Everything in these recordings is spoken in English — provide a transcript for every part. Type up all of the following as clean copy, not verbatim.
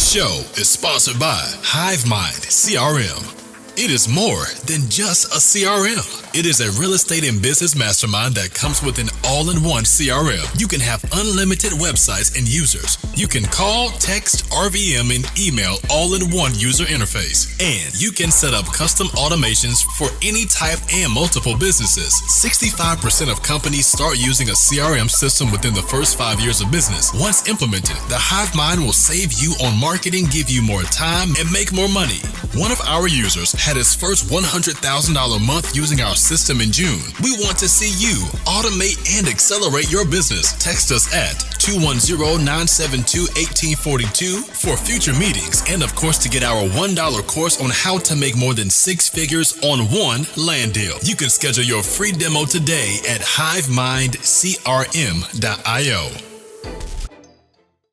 show is sponsored by HiveMind CRM. It is more than just a CRM. It is a real estate and business mastermind that comes with an all-in-one CRM. You can have unlimited websites and users. You can call, text, RVM, and email all in one user interface. And you can set up custom automations for any type and multiple businesses. 65% of companies start using a CRM system within the first 5 years of business. Once implemented, the HiveMind will save you on marketing, give you more time, and make more money. One of our users had his first $100,000 month using our system in June. We want to see you automate and accelerate your business. Text us at 210-972-1842 for future meetings, and of course to get our $1 course on how to make more than 6 figures on one land deal. You can schedule your free demo today at hivemindcrm.io.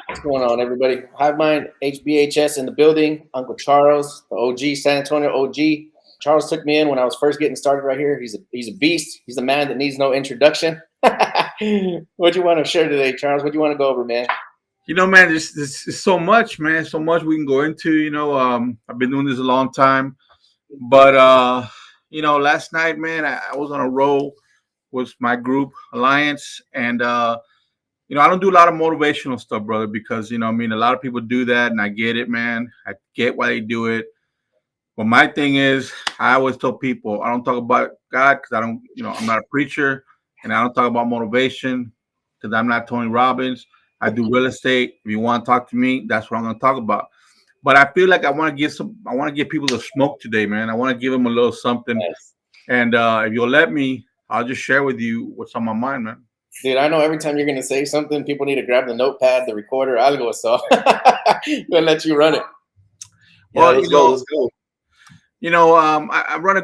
What's going on, everybody? HiveMind, HBHS in the building. Uncle Charles, the OG, San Antonio OG. Charles took me in when I was first getting started right here. He's a beast. He's a man that needs no introduction. What do you want to share today, Charles? What do you want to go over, man? You know, man, there's so much, man. So much we can go into. You know, I've been doing this a long time. But, you know, last night, man, I was on a roll with my group, Alliance, and you know, I don't do a lot of motivational stuff, brother, because, you know, I mean, a lot of people do that, and I get it, man. I get why they do it. But my thing is, I always tell people, I don't talk about God because I don't, you know, I'm not a preacher, and I don't talk about motivation because I'm not Tony Robbins. I do real estate. If you want to talk to me, that's what I'm going to talk about. But I feel like I want to give people the smoke today, man. I want to give them a little something. Yes. And if you'll let me, I'll just share with you what's on my mind, man. Dude, I know every time you're going to say something, people need to grab the notepad, the recorder, algo, so I'm going to let you run it. Well, let's go. You know, I run a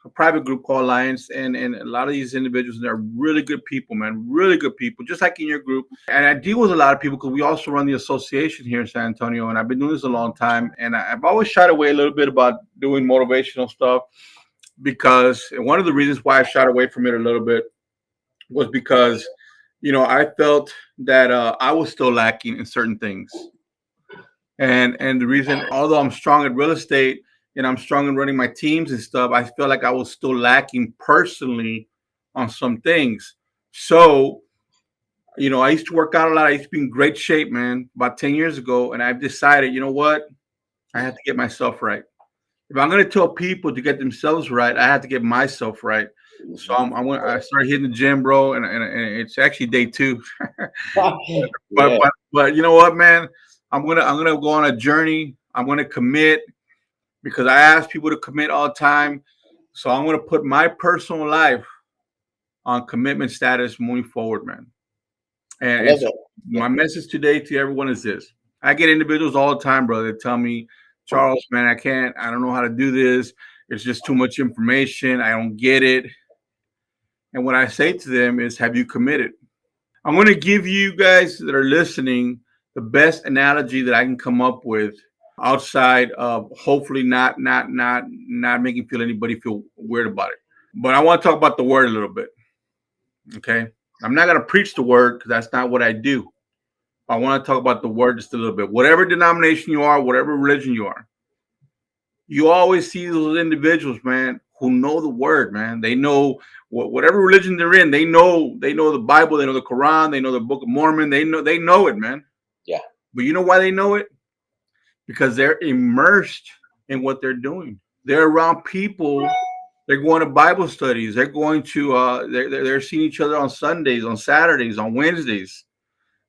private group called Alliance, and a lot of these individuals, they're really good people, man, really good people, just like in your group. And I deal with a lot of people because we also run the association here in San Antonio, and I've been doing this a long time. And I've always shied away a little bit about doing motivational stuff because one of the reasons why I shied away from it a little bit was because, you know, I felt that I was still lacking in certain things. And the reason, although I'm strong at real estate and I'm strong in running my teams and stuff, I felt like I was still lacking personally on some things. So, you know, I used to work out a lot. I used to be in great shape, man, about 10 years ago. And I've decided, you know what? I have to get myself right. If I'm going to tell people to get themselves right, I have to get myself right. So I started hitting the gym, bro, and it's actually day 2. but you know what, man? I'm gonna go on a journey. I'm gonna commit because I ask people to commit all the time. So I'm gonna put my personal life on commitment status moving forward, man. And my message today to everyone is this: I get individuals all the time, brother, that tell me, Charles, man, I don't know how to do this. It's just too much information. I don't get it. And what I say to them is, have you committed? I'm going to give you guys that are listening the best analogy that I can come up with outside of hopefully not making anybody feel weird about it. But I want to talk about the word a little bit. Okay. I'm not going to preach the word because that's not what I do. I want to talk about the word just a little bit. Whatever denomination you are, whatever religion you are, you always see those individuals, man, who know the word, man. They know whatever religion they're in. They know the Bible. They know the Quran. They know the Book of Mormon. They know it, man. Yeah. But you know why they know it? Because they're immersed in what they're doing. They're around people. They're going to Bible studies. They're going to they're seeing each other on Sundays, on Saturdays, on Wednesdays.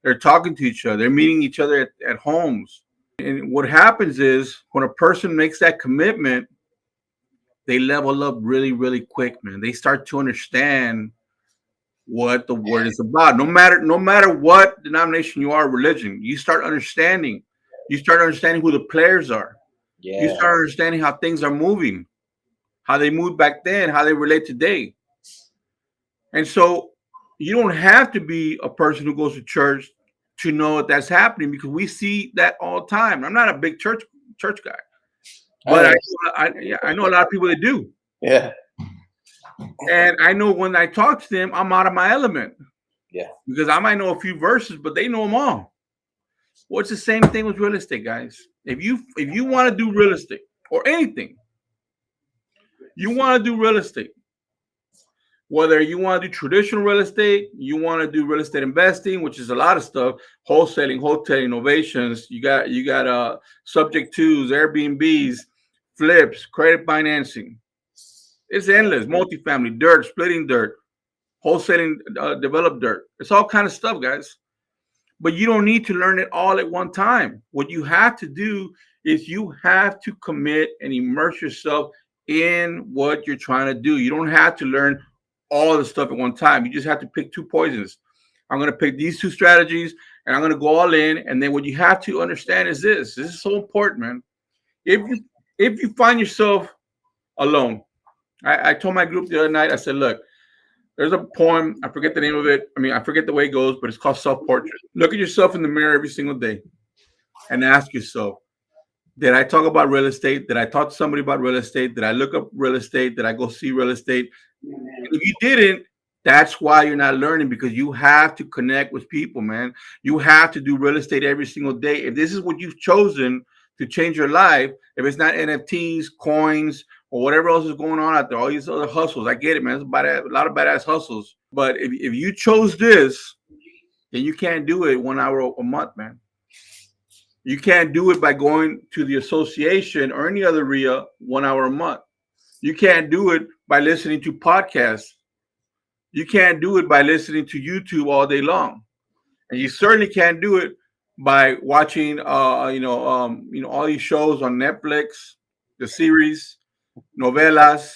They're talking to each other. They're meeting each other at homes. And what happens is when a person makes that commitment, they level up really, really quick, man. They start to understand what the word is about. No matter what denomination you are, religion, you start understanding. You start understanding who the players are. Yeah. You start understanding how things are moving, how they moved back then, how they relate today. And so you don't have to be a person who goes to church to know that that's happening because we see that all the time. I'm not a big church guy. But I know a lot of people that do. Yeah. And I know when I talk to them, I'm out of my element. Yeah. Because I might know a few verses, but they know them all. Well, it's the same thing with real estate, guys. If you want to do real estate or anything, you want to do real estate, whether you want to do traditional real estate, you want to do real estate investing, which is a lot of stuff, wholesaling, hotel innovations. You got subject twos, Airbnbs, flips, credit financing. It's endless. Multifamily, dirt, splitting dirt, wholesaling, developed dirt. It's all kind of stuff, guys. But you don't need to learn it all at one time. What you have to do is you have to commit and immerse yourself in what you're trying to do. You don't have to learn all the stuff at one time. You just have to pick two poisons. I'm going to pick these two strategies and I'm going to go all in. And then what you have to understand is this is so important, man. If you find yourself alone, I told my group the other night, I said, look, there's a poem. I forget the name of it. I mean, I forget the way it goes, but it's called Self-Portrait. Look at yourself in the mirror every single day and ask yourself, did I talk about real estate? Did I talk to somebody about real estate? Did I look up real estate? Did I go see real estate? If you didn't, that's why you're not learning, because you have to connect with people, man. You have to do real estate every single day. If this is what you've chosen to change your life, if it's not NFTs, coins, or whatever else is going on out there, all these other hustles, I get it, man. There's a lot of badass hustles. But if you chose this, then you can't do it 1 hour a month, man. You can't do it by going to the association or any other RIA 1 hour a month. You can't do it by listening to podcasts. You can't do it by listening to YouTube all day long. And you certainly can't do it by watching all these shows on Netflix, the series, novelas,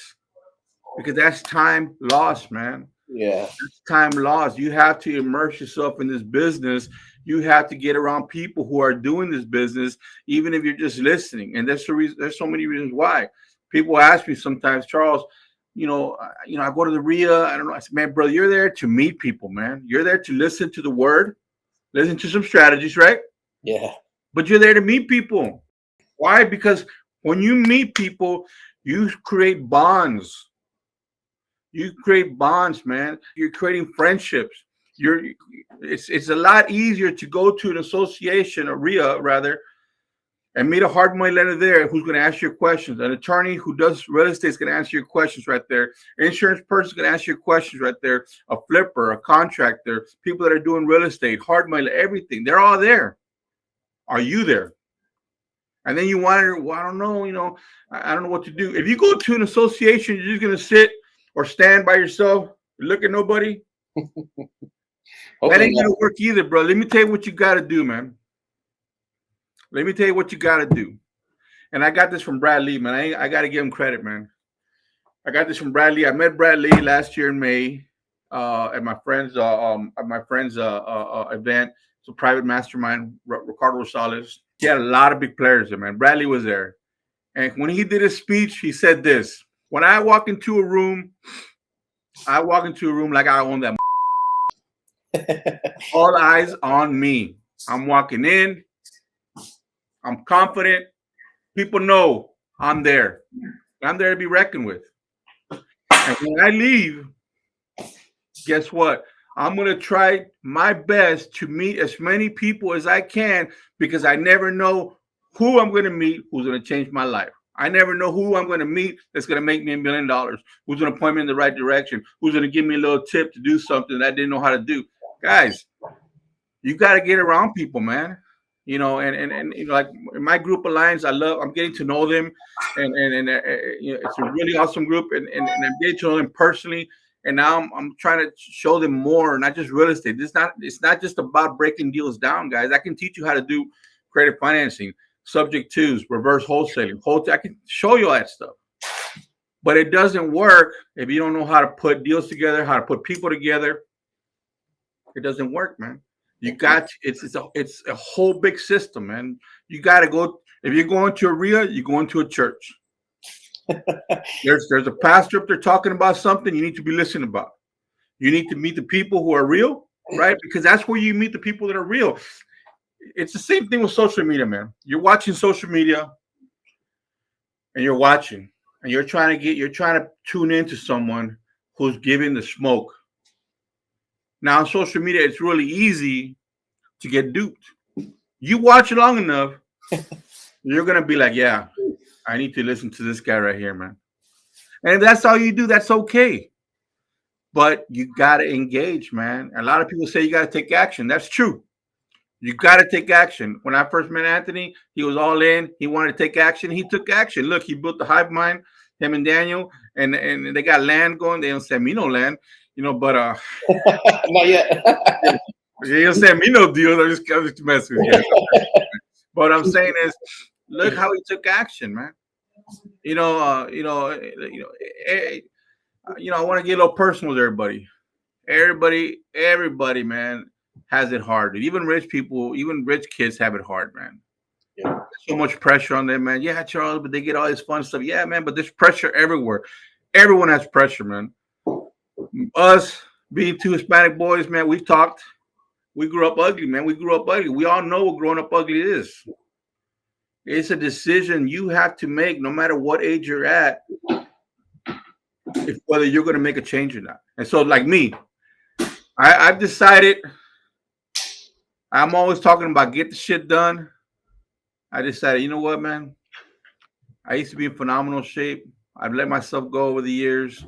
because that's time lost, man. Yeah. That's time lost. You have to immerse yourself in this business. You have to get around people who are doing this business, even if you're just listening. And that's the reason. There's so many reasons why. People ask me sometimes, Charles, I go to the RIA. I don't know. I said, man, brother, you're there to meet people, man. You're there to listen to the word, listen to some strategies, right? Yeah. But you're there to meet people. Why? Because when you meet people, you create bonds. You create bonds, man. You're creating friendships. It's a lot easier to go to an association, a RIA rather, and meet a hard money lender there who's going to ask you questions. An attorney who does real estate is going to answer your questions right there. An insurance person is going to ask your questions right there. A flipper, a contractor, people that are doing real estate, hard money, everything. They're all there. Are you there? And then you wonder, well, I don't know, I don't know what to do. If you go to an association, you're just going to sit or stand by yourself, look at nobody. That ain't going to work either, bro. Let me tell you what you got to do, man. Let me tell you what you got to do. And I got this from Brad Lee, man. I got to give him credit, man. I got this from Brad Lee. I met Brad Lee last year in May at my friend's event. It's a private mastermind, Ricardo Rosales. He had a lot of big players there, man. Bradley was there. And when he did his speech, he said this. When I walk into a room like I own that. All eyes on me. I'm walking in. I'm confident. People know I'm there. I'm there to be reckoned with. And when I leave, guess what? I'm going to try my best to meet as many people as I can, because I never know who I'm going to meet who's going to change my life. I never know who I'm going to meet that's going to make me $1 million, who's going to point me in the right direction, who's going to give me a little tip to do something that I didn't know how to do. Guys, you got to get around people, man. And like in my group alliance, I'm getting to know them, and it's a really awesome group, and I'm getting to know them personally. And now I'm trying to show them more, not just real estate. It's not just about breaking deals down, guys. I can teach you how to do credit financing, subject twos, reverse wholesaling. I can show you all that stuff. But it doesn't work if you don't know how to put deals together, how to put people together. It doesn't work, man. It's a whole big system, man. You got to go. If you're going to a RIA, you're going to a church. There's a pastor up there talking about something you need to be listening about. You need to meet the people who are real, right? Because that's where you meet the people that are real. It's the same thing with social media, man. You're watching social media, and you're trying to tune into someone who's giving the smoke. Now on social media, it's really easy to get duped. You watch long enough, you're gonna be like, yeah, I need to listen to this guy right here, man. And if that's all you do, that's okay. But you gotta engage, man. A lot of people say you gotta take action. That's true. You gotta take action. When I first met Anthony, he was all in. He wanted to take action. He took action. Look, he built the hive mind, him and Daniel, and they got land going. They don't send me no land, but not yet. they don't send me no deals. I'm just messing with you guys. But what I'm saying is, look how he took action, man. I want to get a little personal with everybody. Everybody, man, has it hard. Even rich people, even rich kids have it hard, man. Yeah. So much pressure on them, man. Yeah, Charles, but they get all this fun stuff. Yeah, man, but there's pressure everywhere. Everyone has pressure, man. Us being two Hispanic boys, man, we've talked. We grew up ugly, man. We grew up ugly. We all know what growing up ugly is. It's a decision you have to make no matter what age you're at, whether you're going to make a change or not. And so, like me, I've decided I'm always talking about get the shit done. I decided, you know what, man? I used to be in phenomenal shape. I've let myself go over the years.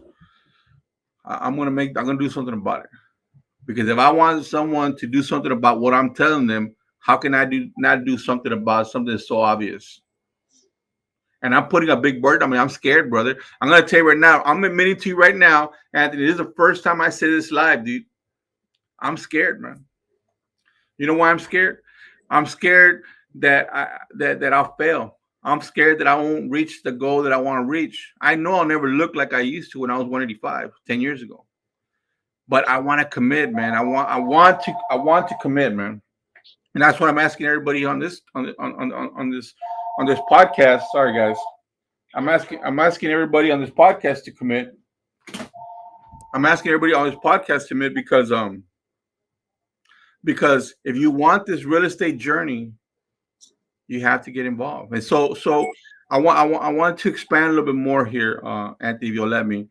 I'm gonna do something about it. Because if I want someone to do something about what I'm telling them, how can I not do something about something that's so obvious? And I'm putting a big burden. I mean, I'm scared, brother. I'm gonna tell you right now. I'm admitting to you right now, Anthony. This is the first time I say this live, dude. I'm scared, man. You know why I'm scared? I'm scared that I'll fail. I'm scared that I won't reach the goal that I want to reach. I know I'll never look like I used to when I was 185 10 years ago. But I want to commit, man. I want to commit, man. And that's what I'm asking everybody on this podcast. Sorry, guys. I'm asking everybody on this podcast to commit. I'm asking everybody on this podcast to commit because if you want this real estate journey, you have to get involved. And so I want to expand a little bit more here, Anthony, if you'll let me.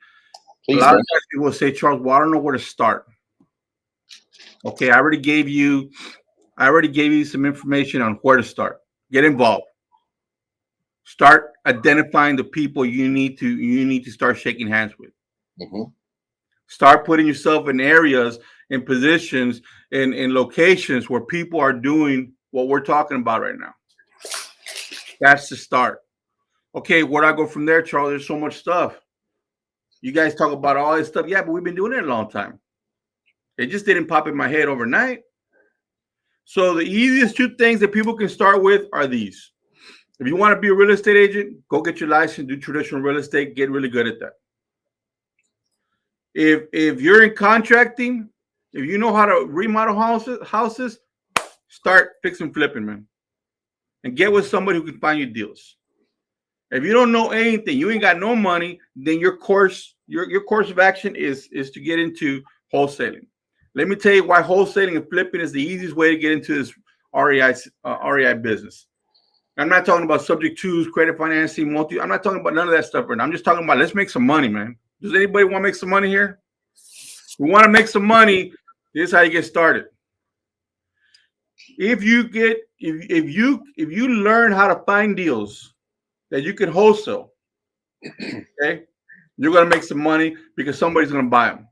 Please, a lot of people will say, Charles, well, I don't know where to start. Okay, I already gave you some information on where to start. Get involved. Start identifying the people you need to start shaking hands with. Mm-hmm. Start putting yourself in areas, in positions, in locations where people are doing what we're talking about right now. That's the start. Okay, where do I go from there, Charles? There's so much stuff. You guys talk about all this stuff. Yeah, but we've been doing it a long time. It just didn't pop in my head overnight. So the easiest two things that people can start with are these. If you want to be a real estate agent, go get your license, do traditional real estate, get really good at that. If you're in contracting, if you know how to remodel houses, start fixing flipping, man. And get with somebody who can find you deals. If you don't know anything, you ain't got no money, then your course of action is to get into wholesaling. Let me tell you why wholesaling and flipping is the easiest way to get into this REI business. I'm not talking about subject twos, credit financing, I'm not talking about none of that stuff right now. I'm just talking about let's make some money, man. Does anybody want to make some money here? We want to make some money. This is how you get started. If you learn how to find deals that you can wholesale, okay, you're gonna make some money because somebody's gonna buy them.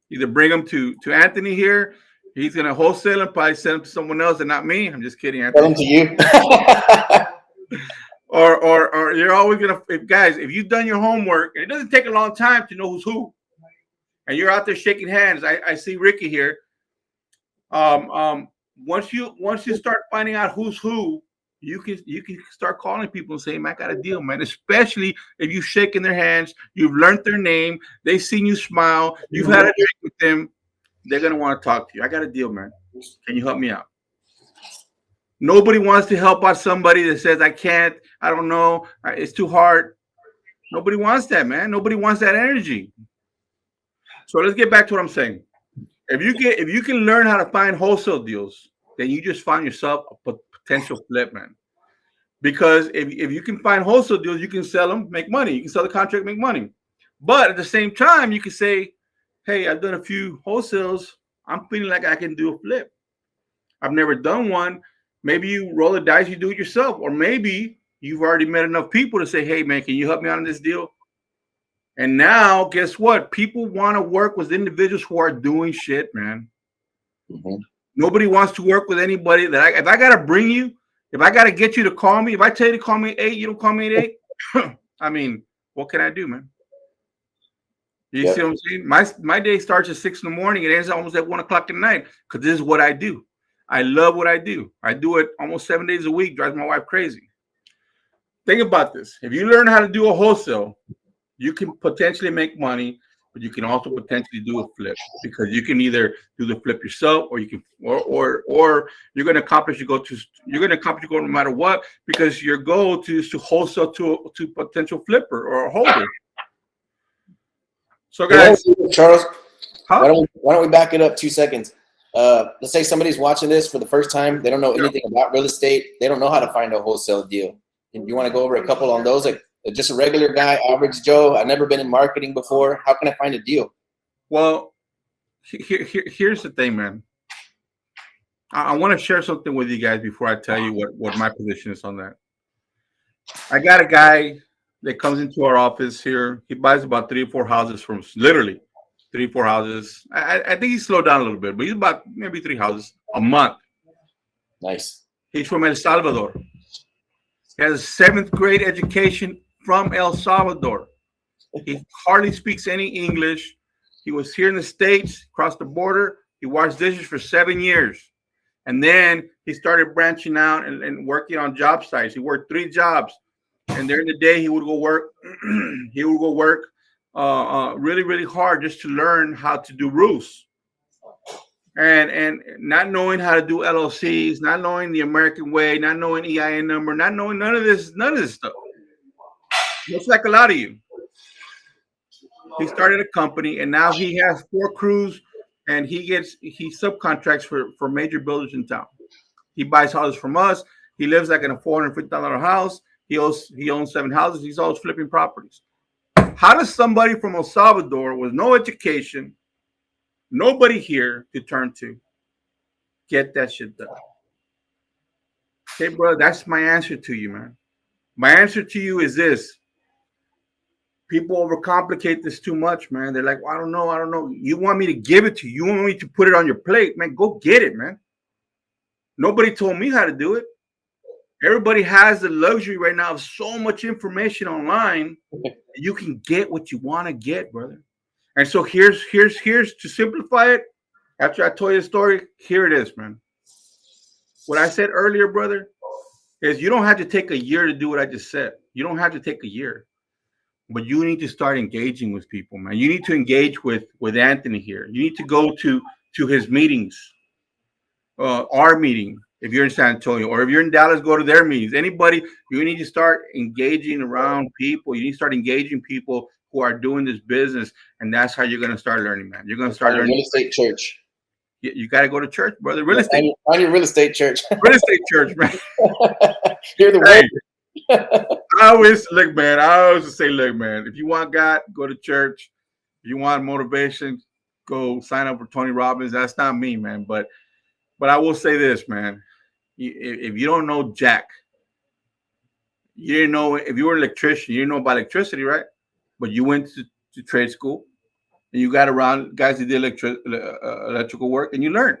Either bring them to Anthony here, he's gonna wholesale them, probably send them to someone else and not me. I'm just kidding, Anthony. Send them to you. or you're always gonna, if you've done your homework, and it doesn't take a long time to know who's who, and you're out there shaking hands. I see Ricky here. Once you start finding out who's who, you can start calling people and saying, man, I got a deal, man. Especially if you've shaken their hands, you've learned their name, they've seen you smile, you've had a drink with them, they're gonna want to talk to you. I got a deal, man. Can you help me out? Nobody wants to help out somebody that says, I can't, I don't know, it's too hard. Nobody wants that, man. Nobody wants that energy. So let's get back to what I'm saying. If you can learn how to find wholesale deals, then you just find yourself a potential flip, man. Because if you can find wholesale deals, you can sell them, make money. You can sell the contract, make money. But at the same time, you can say, hey, I've done a few wholesales. I'm feeling like I can do a flip. I've never done one. Maybe you roll the dice, you do it yourself, or maybe you've already met enough people to say, hey, man, can you help me out on this deal? And now, guess what? People want to work with individuals who are doing shit, man. Mm-hmm. Nobody wants to work with anybody that if I got to bring you, if I got to get you to call me, if I tell you to call me at 8, you don't call me at 8. I mean, what can I do, man? You see what I'm saying? My day starts at 6 in the morning. It ends almost at 1 o'clock at night because this is what I do. I love what I do. I do it almost 7 days a week. Drives my wife crazy. Think about this. If you learn how to do a wholesale, you can potentially make money, but you can also potentially do a flip because you can either do the flip yourself, or you can, or you're going to accomplish your goal no matter what, because your goal is to wholesale to potential flipper or a holder. So, guys, Charles, why don't we back it up 2 seconds? Let's say somebody's watching this for the first time. They don't know anything about real estate. They don't know how to find a wholesale deal. And you want to go over a couple on those? Like just a regular guy, average Joe. I've never been in marketing before. How can I find a deal? Well, here's the thing, man. I want to share something with you guys before I tell you what my position is on that. I got a guy that comes into our office here. He buys about 3 or 4 houses from literally 3 or 4 houses. I think he slowed down a little bit, but he's about maybe 3 houses a month. Nice. He's from El Salvador. He has a 7th grade education from El Salvador. He hardly speaks any English. He was here in the States, crossed the border. He washed dishes for 7 years. And then he started branching out and working on job sites. He worked 3 jobs. And during the day, he would go work. Really, really hard just to learn how to do roofs. And not knowing how to do LLCs, not knowing the American way, not knowing EIN number, not knowing none of this stuff. Looks like a lot of you. He started a company, and now he has 4 crews, and he subcontracts for major builders in town. He buys houses from us. He lives like in a $450,000 house. He owns 7 houses. He's always flipping properties. How does somebody from El Salvador with no education, nobody here to turn to, get that shit done? Okay, bro, that's my answer to you, man. My answer to you is this. People overcomplicate this too much, man. They're like, well, I don't know. You want me to give it to you. You want me to put it on your plate, man. Go get it, man. Nobody told me how to do it. Everybody has the luxury right now of so much information online. You can get what you want to get, brother. And so here's to simplify it. After I told you the story, here it is, man. What I said earlier, brother, is you don't have to take a year to do what I just said. You don't have to take a year. But you need to start engaging with people, man. You need to engage with Anthony here. You need to go to his meetings, our meeting, if you're in San Antonio, or if you're in Dallas, go to their meetings. Anybody, you need to start engaging around people. You need to start engaging people who are doing this business, and that's how you're going to start learning, man. You're going to start learning. Real estate church. You got to go to church, brother. Real estate. Find your real estate church. Real estate church, man. You're the way. I always say, look, man, if you want God, go to church. If you want motivation, go sign up for Tony Robbins. That's not me, man. But I will say this, man. If you don't know Jack, you didn't know. If you were an electrician, you didn't know about electricity, right? But you went to trade school, and you got around guys that did electrical work, and you learned.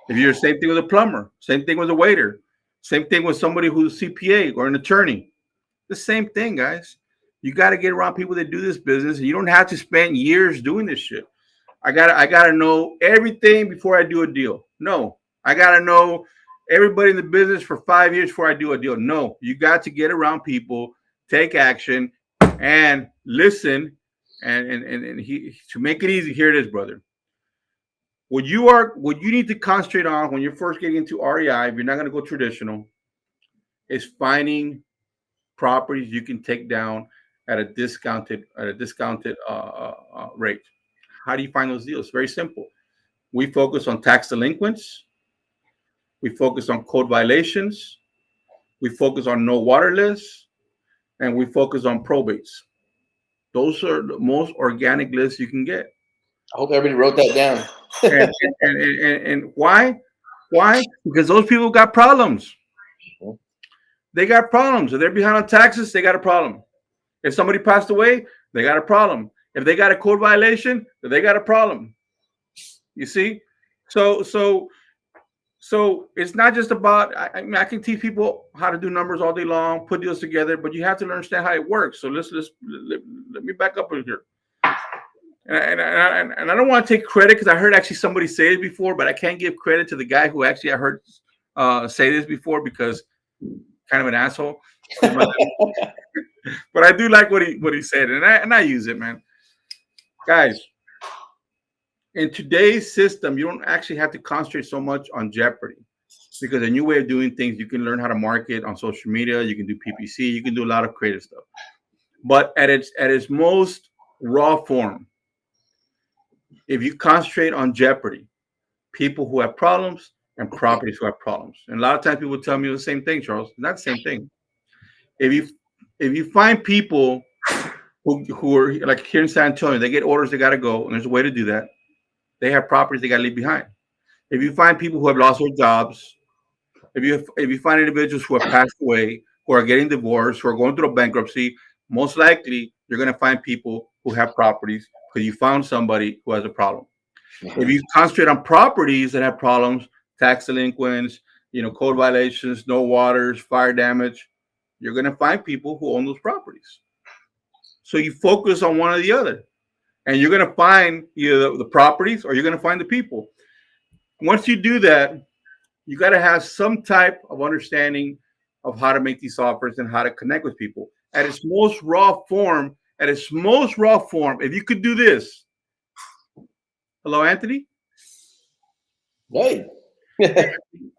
If you're the same thing with a plumber, same thing with a waiter, same thing with somebody who's a CPA or an attorney. The same thing, guys. You got to get around people that do this business, and you don't have to spend years doing this shit. I gotta know everything before I do a deal. No, I gotta know everybody in the business for 5 years before I do a deal. No, you got to get around people, take action, and listen. And to make it easy, here it is, brother. What you need to concentrate on when you're first getting into REI, if you're not going to go traditional, is finding properties you can take down at a discounted rate. How do you find those deals? Very simple. We focus on tax delinquents. We focus on code violations. We focus on no water lists, and we focus on probates. Those are the most organic lists you can get. I hope everybody wrote that down. and why? Why? Because those people got problems. They got problems. If they're behind on taxes, they got a problem. If somebody passed away, they got a problem. If they got a code violation, they got a problem. You see? So it's not just about, I mean, I can teach people how to do numbers all day long, put deals together, but you have to understand how it works. So let me back up here. And I don't want to take credit because I heard actually somebody say it before, but I can't give credit to the guy who actually I heard say this before because kind of an asshole. But I do like what he said, and I use it, man. Guys, in today's system, you don't actually have to concentrate so much on jeopardy because a new way of doing things, you can learn how to market on social media, you can do PPC, you can do a lot of creative stuff. But at its most raw form, if you concentrate on jeopardy, people who have problems and properties who have problems. And a lot of times people tell me the same thing, Charles. It's not the same thing. If you find people who are like here in San Antonio, they get orders, they got to go, and there's a way to do that. They have properties they got to leave behind. If you find people who have lost their jobs, if you find individuals who have passed away, who are getting divorced, who are going through a bankruptcy, most likely you're going to find people who have properties because you found somebody who has a problem. If you concentrate on properties that have problems, tax delinquents, code violations, no waters, fire damage, you're going to find people who own those properties. So you focus on one or the other, and you're going to find either the properties or you're going to find the people. Once you do that, you got to have some type of understanding of how to make these offers and how to connect with people at its most raw form. If you could do this. Hello, Anthony. Hey.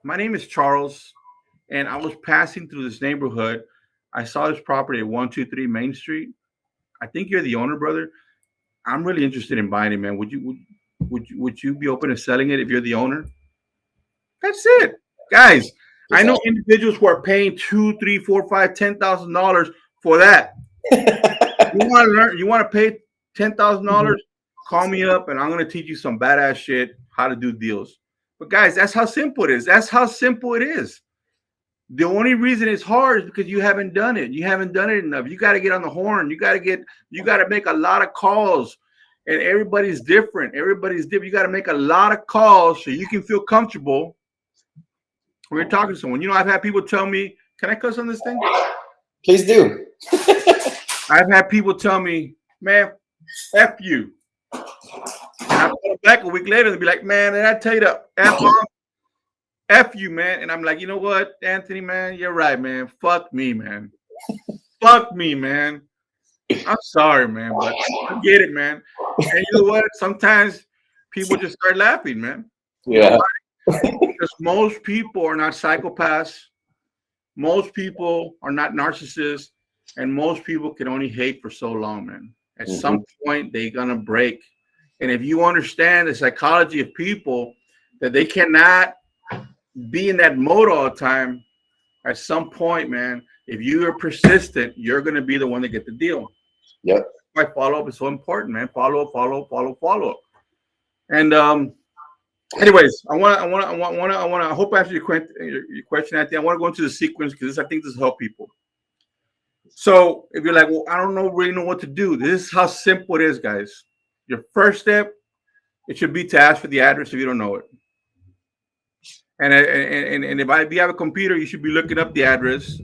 My name is Charles, and I was passing through this neighborhood. I saw this property at 123 Main Street. I think you're the owner, brother. I'm really interested in buying it, man. Would you be open to selling it if you're the owner? That's it, guys. I know individuals who are paying $2, $3, $4, $5, $10,000 for that. You want to learn? You want to pay $10,000? Call me up, and I'm going to teach you some badass shit how to do deals. But guys, that's how simple it is. The only reason it's hard is because you haven't done it. You haven't done it enough. You got to get on the horn. You got to make a lot of calls, and everybody's different. You got to make a lot of calls so you can feel comfortable when you're talking to someone. I've had people tell me, "Can I cuss on this thing?" Please do. I've had people tell me, "Man, F you." And I call back a week later and be like, "Man, did I tell you to F you, man?" And I'm like, you know what, Anthony, man, you're right, man. Fuck me, man. Fuck me, man. I'm sorry, man, but I get it, man. And you know what? Sometimes people just start laughing, man. Yeah. Because most people are not psychopaths. Most people are not narcissists. And most people can only hate for so long, man. At some point, they're going to break. And if you understand the psychology of people, that they cannot be in that mode all the time, at some point, man, if you are persistent, you're going to be the one to get the deal. Yep. My follow-up is so important, man. Follow up. And anyways, I hope I answered your question, Anthony. I want to go into the sequence because I think this will help people. So if you're like, well, I don't really know what to do. This is how simple it is, guys. Your first step, it should be to ask for the address if you don't know it. And if you have a computer, you should be looking up the address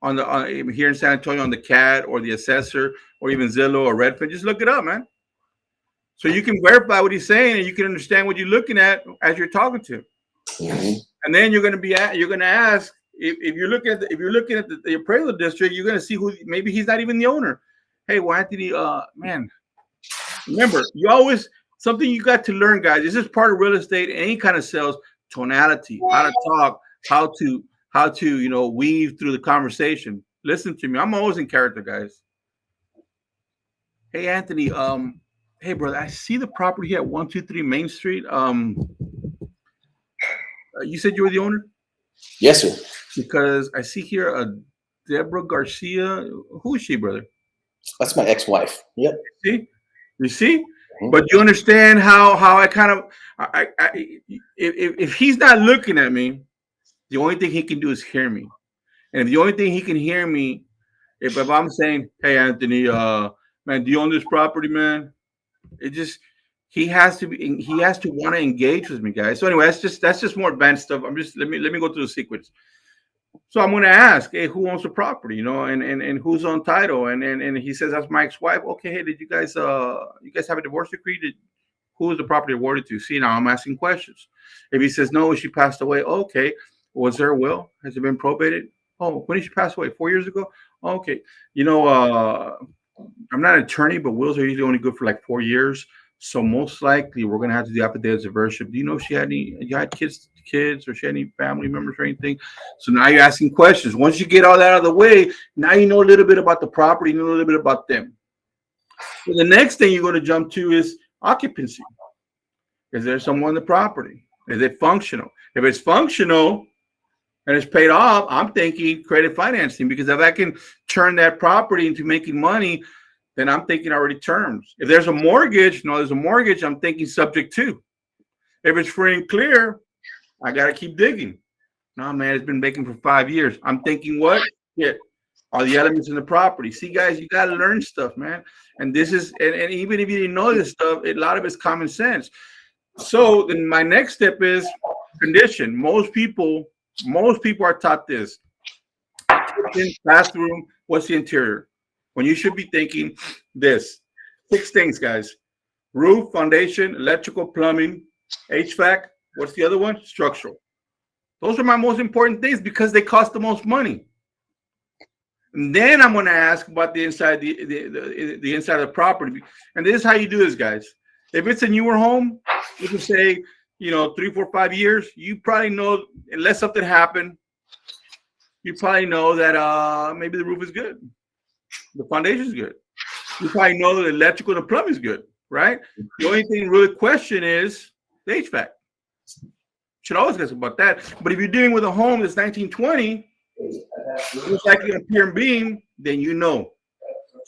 here in San Antonio on the CAD or the assessor or even Zillow or Redfin. Just look it up, man. So you can verify what he's saying and you can understand what you're looking at as you're talking to him. And then you're going to ask if you're looking at the appraisal district, you're going to see who maybe he's not even the owner. Hey, well, Anthony, man, remember something you got to learn, guys. This is part of real estate, any kind of sales. Tonality, how to talk, how to weave through the conversation. Listen to me. I'm always in character, guys. Hey, Anthony, hey, brother, I see the property here at 123 Main Street. You said you were the owner? Yes, sir. Because I see here a Deborah Garcia. Who is she, brother? That's my ex-wife. Yep. You see? But you understand how I kind of if he's not looking at me, the only thing he can do is hear me. And if the only thing he can hear me, if I'm saying, "Hey Anthony, man, do you own this property, man?" It just he has to want to engage with me, guys. So anyway, that's just more advanced stuff. I'm just let me go through the sequence. So I'm going to ask, hey, who owns the property, and who's on title? And he says, that's my ex-wife. Okay, hey, did you guys have a divorce decree? Who was the property awarded to? See, now I'm asking questions. If he says no, she passed away. Okay, was there a will? Has it been probated? Oh, when did she pass away? 4 years ago. Okay, I'm not an attorney, but wills are usually only good for like 4 years. So most likely we're gonna have to do affidavits of ownership. Do you know if she had kids, or she had any family members or anything? So now you're asking questions. Once you get all that out of the way, now you know a little bit about the property, you know a little bit about them. So the next thing you're going to jump to is occupancy. Is there someone on the property? Is it functional? If it's functional and it's paid off, I'm thinking credit financing, because if I can turn that property into making money, then I'm thinking already terms. If there's a mortgage, I'm thinking subject to. If it's free and clear, I got to keep digging. No, man, it's been vacant for 5 years. I'm thinking what? Yeah. Are the elements in the property? See, guys, you got to learn stuff, man. And this is, and even if you didn't know this stuff, a lot of it's common sense. So then my next step is condition. Most people are taught this. Kitchen, bathroom, what's the interior? When you should be thinking this. 6 things, guys. Roof, foundation, electrical, plumbing, HVAC. What's the other one? Structural. Those are my most important things because they cost the most money. And then I'm going to ask about the inside, the inside of the property. And this is how you do this, guys. If it's a newer home, you can say, 3, 4, 5 years, you probably know, unless something happened, you probably know that maybe the roof is good. The foundation is good. You probably know that the electrical and the plumbing is good, right? The only thing really question is the HVAC. Should always guess about that. But if you're dealing with a home that's 1920, most likely on pier and beam, then you know.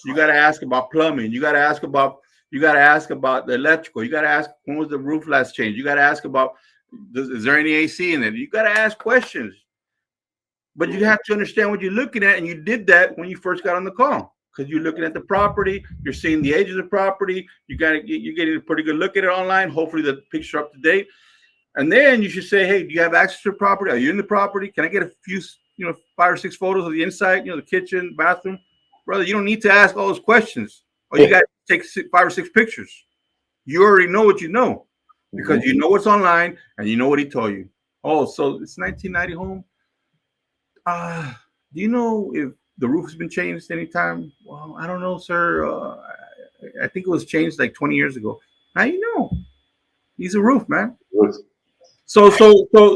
You got to ask about plumbing. You got to ask about the electrical. You got to ask when was the roof last changed. You got to ask about is there any AC in it. You got to ask questions. But you have to understand what you're looking at, and you did that when you first got on the call because you're looking at the property. You're seeing the ages of the property. You're getting a pretty good look at it online. Hopefully the picture up to date. And then you should say, hey, do you have access to the property? Are you in the property? Can I get a few, 5 or 6 photos of the inside, the kitchen, bathroom? Brother, you don't need to ask all those questions. Or you got to take 5 or 6 pictures. You already know what you know because you know what's online and you know what he told you. Oh, so it's 1990 home. Do you know if the roof has been changed anytime? Well, I don't know, sir. I think it was changed like 20 years ago. Now you know. He's a roof, man. So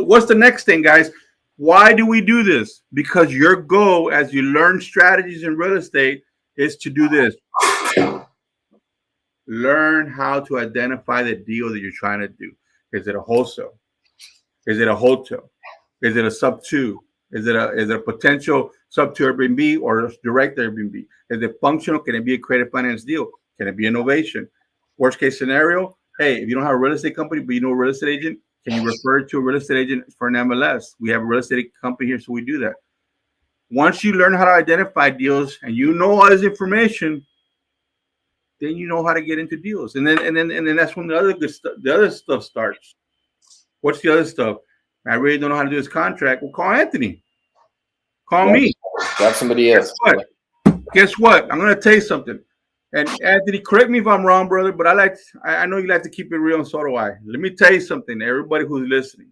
what's the next thing, guys? Why do we do this? Because your goal as you learn strategies in real estate is to do this. Learn how to identify the deal that you're trying to do. Is it a wholesale? Is it a hotel? Is it a sub 2? Is it a potential sub 2 Airbnb or a direct Airbnb? Is it functional? Can it be a creative finance deal? Can it be innovation? Worst case scenario, hey, if you don't have a real estate company, but you know a real estate agent, can you refer to a real estate agent for an MLS? We have a real estate company here, so we do that. Once you learn how to identify deals and you know all this information, then you know how to get into deals. And then that's when the other stuff starts. What's the other stuff? I really don't know how to do this contract. Well, call Anthony. Call me. Grab somebody else. Guess what? I'm gonna tell you something. And Anthony, correct me if I'm wrong, brother, but I know you like to keep it real, and so do I. Let me tell you something, everybody who's listening.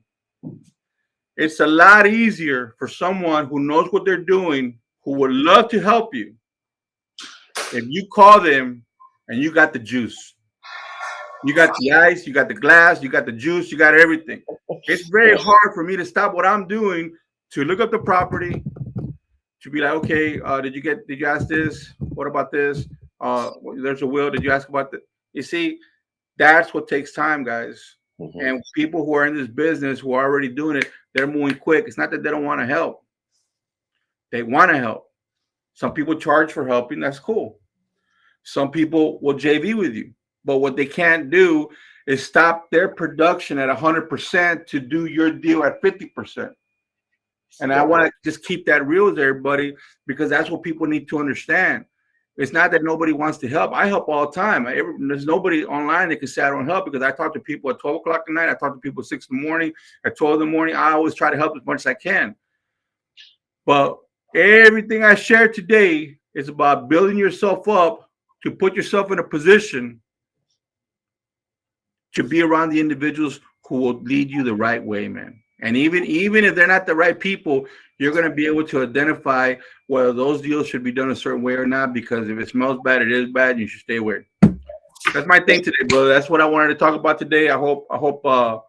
It's a lot easier for someone who knows what they're doing, who would love to help you, if you call them and you got the juice. You got the ice, you got the glass, you got the juice, you got everything. It's very hard for me to stop what I'm doing to look up the property, to be like, okay, did you ask this? What about this? There's a will. Did you ask about that? You see, that's what takes time, guys. And people who are in this business who are already doing it, they're moving quick. It's not that they don't want to help. They want to help. Some people charge for helping. That's cool. Some people will JV with you. But what they can't do is stop their production at 100% to do your deal at 50%. And I want to just keep that real with everybody, because that's what people need to understand. It's not that nobody wants to help. I help all the time. There's nobody online that can say I don't help, because I talk to people at 12 o'clock at night. I talk to people at 6 in the morning, at 12 in the morning. I always try to help as much as I can. But everything I share today is about building yourself up to put yourself in a position to be around the individuals who will lead you the right way, man. And even if they're not the right people, you're going to be able to identify whether those deals should be done a certain way or not, because if it smells bad, it is bad. You should stay away. That's my thing today, brother. That's what I wanted to talk about today. I hope I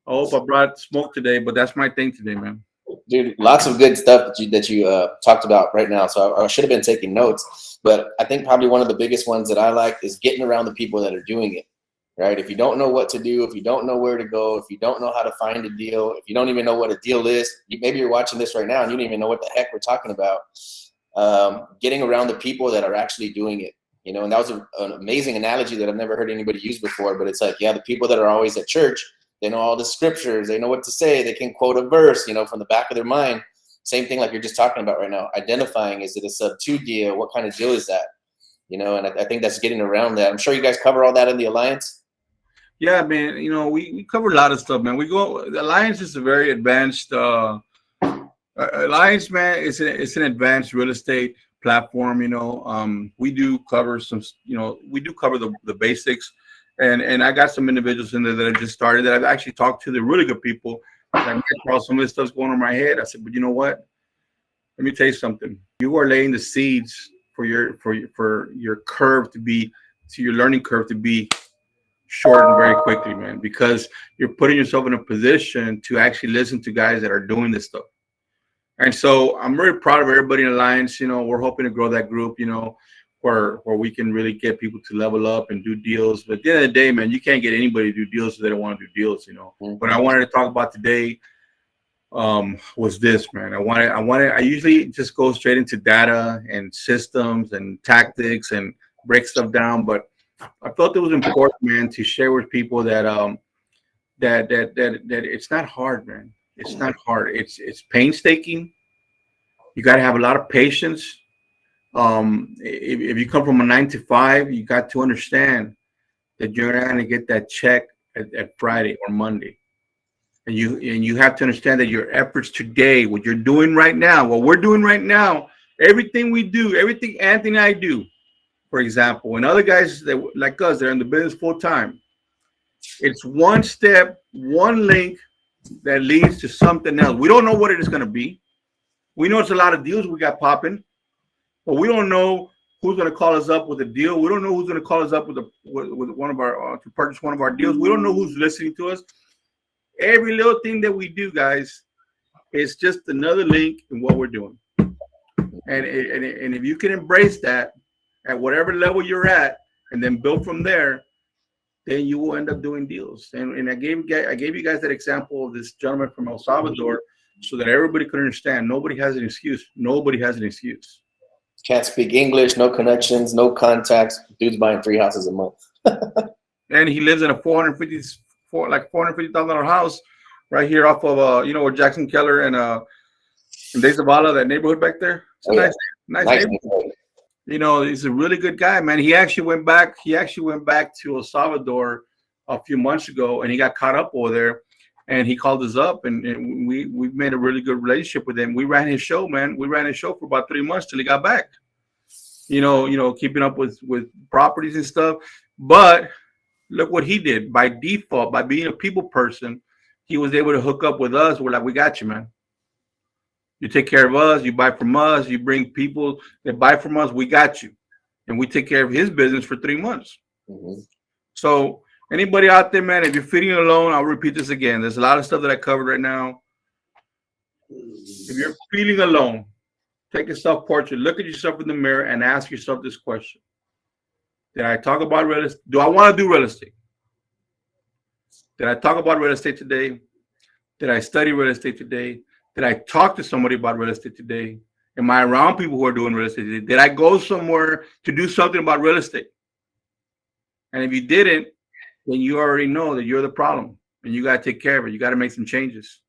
brought smoke today, but that's my thing today, man. Dude, lots of good stuff that you talked about right now. So I should have been taking notes, but I think probably one of the biggest ones that I like is getting around the people that are doing it. Right? If you don't know what to do, if you don't know where to go, if you don't know how to find a deal, if you don't even know what a deal is, maybe you're watching this right now and you don't even know what the heck we're talking about. Getting around the people that are actually doing it, you know, and that was an amazing analogy that I've never heard anybody use before. But it's like, yeah, the people that are always at church, they know all the scriptures, they know what to say, they can quote a verse, you know, from the back of their mind. Same thing like you're just talking about right now. Identifying, is it a sub-2 deal? What kind of deal is that? You know, and I think that's getting around that. I'm sure you guys cover all that in the Alliance. Yeah, man. You know, we cover a lot of stuff, man. The Alliance is a very advanced Alliance, man. It's an advanced real estate platform. You know, we do cover some. You know, we do cover the basics, and I got some individuals in there that have just started that I've actually talked to. They're really good people. Like, some of this stuff's going on in my head. I said, but you know what? Let me tell you something. You are laying the seeds for your curve to be, to your learning curve to be shortened very quickly, man, because you're putting yourself in a position to actually listen to guys that are doing this stuff. And so I'm very proud of everybody in Alliance. You know, we're hoping to grow that group, you know, where we can really get people to level up and do deals. But at the end of the day, man, you can't get anybody to do deals if they don't want to do deals, you know. Mm-hmm. What I wanted to talk about today was this, man. I usually just go straight into data and systems and tactics and break stuff down, but I felt it was important, man, to share with people that that it's not hard, man. It's not hard. It's painstaking. You got to have a lot of patience. If you come from a 9 to 5, you got to understand that you're not going to get that check at Friday or Monday, and you have to understand that your efforts today, what you're doing right now, what we're doing right now, everything we do, everything Anthony and I do, for example, and other guys that like us, they're in the business full time. It's one step, one link that leads to something else. We don't know what it is going to be. We know it's a lot of deals we got popping, but we don't know who's going to call us up with a deal. We don't know who's going to call us up with one of our to purchase one of our deals. We don't know who's listening to us. Every little thing that we do, guys, is just another link in what we're doing. And if you can embrace that at whatever level you're at, and then build from there, then you will end up doing deals. And I gave you guys that example of this gentleman from El Salvador, so that everybody could understand. Nobody has an excuse. Nobody has an excuse. Can't speak English, no connections, no contacts. Dude's buying 3 houses a month. And he lives in a $450,000 house right here off of you know, where Jackson Keller and De Zavala, that neighborhood back there. It's a nice neighborhood. You know, he's a really good guy, man. He actually went back to El Salvador a few months ago, and he got caught up over there. And he called us up, and we made a really good relationship with him. We ran his show, man. We ran his show for about 3 months till he got back. You know, keeping up with properties and stuff. But look what he did. By default, by being a people person, he was able to hook up with us. We're like, we got you, man. You take care of us, you buy from us, you bring people that buy from us, we got you. And we take care of his business for 3 months. Mm-hmm. So anybody out there, man, if you're feeling alone, I'll repeat this again. There's a lot of stuff that I covered right now. If you're feeling alone, take a self-portrait, look at yourself in the mirror and ask yourself this question. Did I talk about real estate? Do I want to do real estate? Did I talk about real estate today? Did I study real estate today? Did I talk to somebody about real estate today? Am I around people who are doing real estate today? Did I go somewhere to do something about real estate? And if you didn't, then you already know that you're the problem and you got to take care of it. You got to make some changes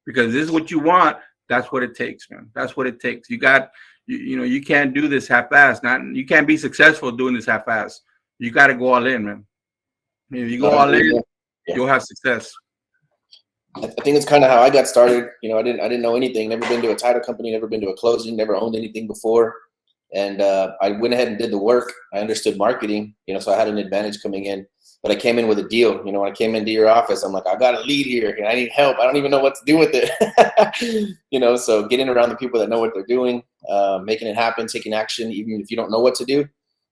because this is what you want. That's what it takes, man. That's what it takes. You can't do this half-assed. You can't be successful doing this half-assed. You got to go all in, man. If you go all in, you'll have success. I think it's kind of how I got started. I didn't know anything. Never been to a title company. Never been to a closing. Never owned anything before. And I went ahead and did the work. I understood marketing. So I had an advantage coming in. But I came in with a deal. When I came into your office, I'm like, I got a lead here. I need help. I don't even know what to do with it. So getting around the people that know what they're doing, making it happen, taking action, even if you don't know what to do.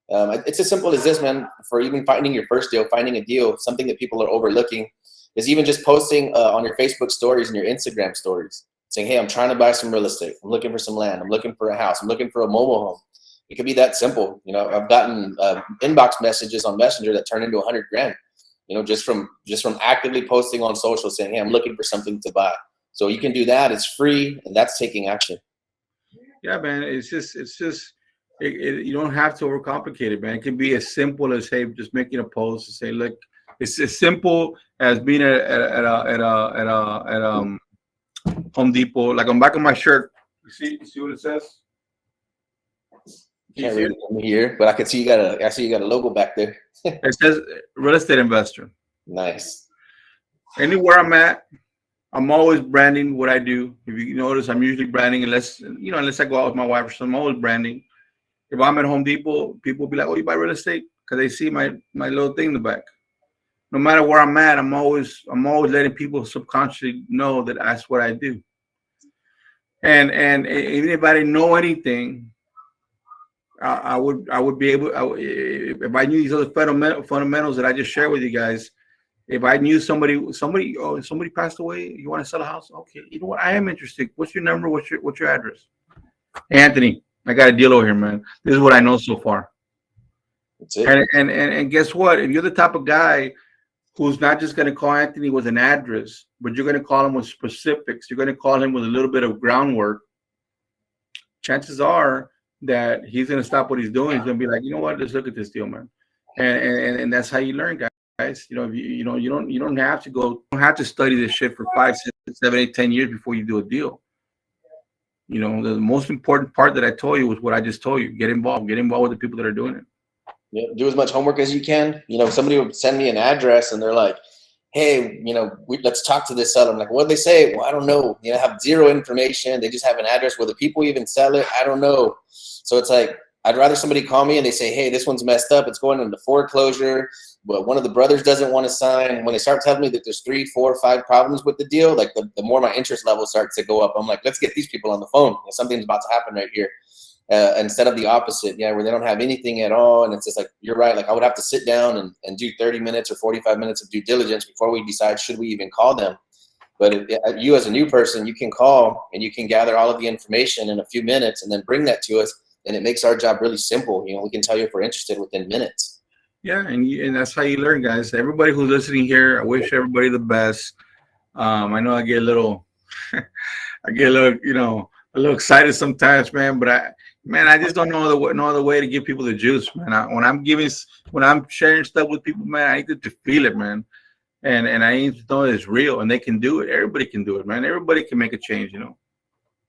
It's as simple as this, man. For even finding your first deal, finding a deal, something that people are overlooking is even just posting on your Facebook stories and your Instagram stories, saying, hey, I'm trying to buy some real estate. I'm looking for some land. I'm looking for a house. I'm looking for a mobile home. It could be that simple. I've gotten inbox messages on Messenger that turn into 100 grand, just from actively posting on social saying, hey, I'm looking for something to buy. So you can do that. It's free, and that's taking action. Yeah, man. It's just you don't have to overcomplicate it, man. It can be as simple as, hey, just making a post to say, look, it's as simple as being at Home Depot, like on the back of my shirt. You see what it says? Can't read it from here, but I can see you got a logo back there. It says real estate investor. Nice. Anywhere I'm at, I'm always branding what I do. If you notice, I'm usually branding unless I go out with my wife or something. I'm always branding. If I'm at Home Depot, people will be like, "Oh, you buy real estate?" Because they see my little thing in the back. No matter where I'm at, I'm always letting people subconsciously know that that's what I do. And even if I didn't know anything, I would be able, if I knew these other fundamentals that I just shared with you guys. If I knew somebody passed away, you want to sell a house? Okay, you know what? I am interested. What's your number? What's your address? Hey, Anthony, I got a deal over here, man. This is what I know so far. That's it. And guess what? If you're the type of guy who's not just going to call Anthony with an address, but you're going to call him with specifics, you're going to call him with a little bit of groundwork, chances are that he's going to stop what he's doing. He's going to be like, you know what? Let's look at this deal, man. And that's how you learn, guys. You don't have to study this shit for 5, 6, 7, 8, 10 years before you do a deal. The most important part that I told you was what I just told you. Get involved with the people that are doing it. Yeah, do as much homework as you can. Somebody would send me an address and they're like, hey, let's talk to this seller. I'm like, what'd they say? Well, I don't know. Have zero information. They just have an address. Will the people even sell it? I don't know. So it's like, I'd rather somebody call me and they say, hey, this one's messed up. It's going into foreclosure, but one of the brothers doesn't want to sign. When they start telling me that there's 3, 4, 5 problems with the deal, like the more my interest level starts to go up. I'm like, let's get these people on the phone. Something's about to happen right here. Instead of the opposite, where they don't have anything at all. And it's just like, you're right. Like I would have to sit down and do 30 minutes or 45 minutes of due diligence before we decide, should we even call them? But if you as a new person, you can call and you can gather all of the information in a few minutes and then bring that to us. And it makes our job really simple. We can tell you if we're interested within minutes. Yeah. And that's how you learn, guys. Everybody who's listening here, I wish everybody the best. I know I get a little, a little excited sometimes, man, but I just don't know no other way to give people the juice, man. When I'm sharing stuff with people, man, I need to feel it, man. And I need to know that it's real and they can do it. Everybody can do it, man. Everybody can make a change,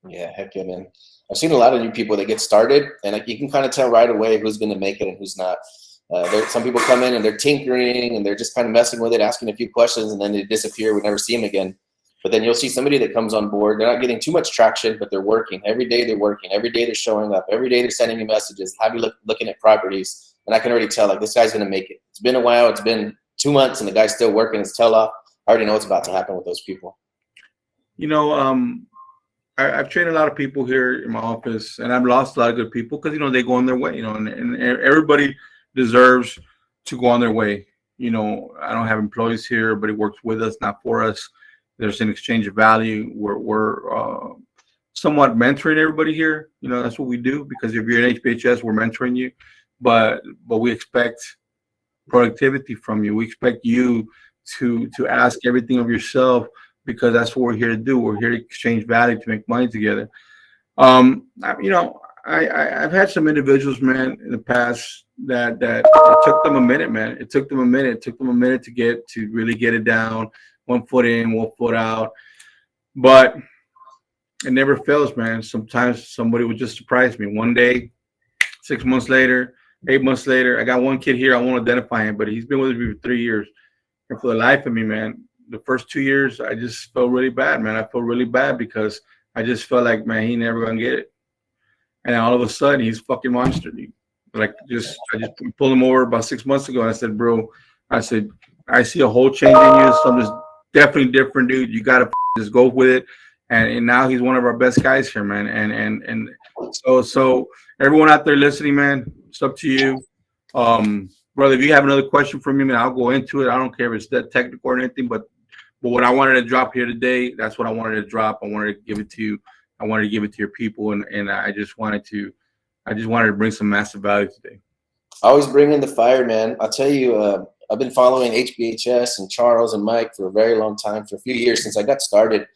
Yeah, heck yeah, man. I've seen a lot of new people that get started, and you can kind of tell right away who's going to make it and who's not. Some people come in and they're tinkering and they're just kind of messing with it, asking a few questions, and then they disappear. We never see them again. But then you'll see somebody that comes on board. They're not getting too much traction, but they're working. Every day they're working. Every day they're showing up. Every day they're sending me messages. Have you looking at properties? And I can already tell, like, this guy's going to make it. It's been a while. It's been 2 months, and the guy's still working his tail off. I already know what's about to happen with those people. I've trained a lot of people here in my office, and I've lost a lot of good people because they go on their way. And everybody deserves to go on their way. I don't have employees here. Everybody works with us, not for us. There's an exchange of value. We're somewhat mentoring everybody here. That's what we do, because if you're in HBHS, we're mentoring you, but we expect productivity from you. We expect you to ask everything of yourself, because that's what we're here to do. We're here to exchange value, to make money together. I've had some individuals, man, in the past that it took them a minute, man. It took them a minute. It took them a minute to really get it down, 1 foot in, 1 foot out. But it never fails, man. Sometimes somebody would just surprise me. One day, 6 months later, 8 months later, I got one kid here. I won't identify him, but he's been with me for 3 years. And for the life of me, man, the first 2 years, I just felt really bad, man. I felt really bad because I just felt like, man, he never gonna get it. And all of a sudden, he's fucking monster, dude. Like, I just pulled him over about 6 months ago, and I said, bro, I said, I see a whole change in you. Something's definitely different, dude. You gotta just go with it. And now he's one of our best guys here, man. And so everyone out there listening, man, it's up to you. Brother, if you have another question for me, man, I'll go into it. I don't care if it's that technical or anything, but what I wanted to drop here today, that's what I wanted to drop. I wanted to give it to you. I wanted to give it to your people, and I just wanted to bring some massive value today. Always bringing the fire, man. I'll tell you, I've been following HBHS and Charles and Mike for a very long time, for a few years since I got started.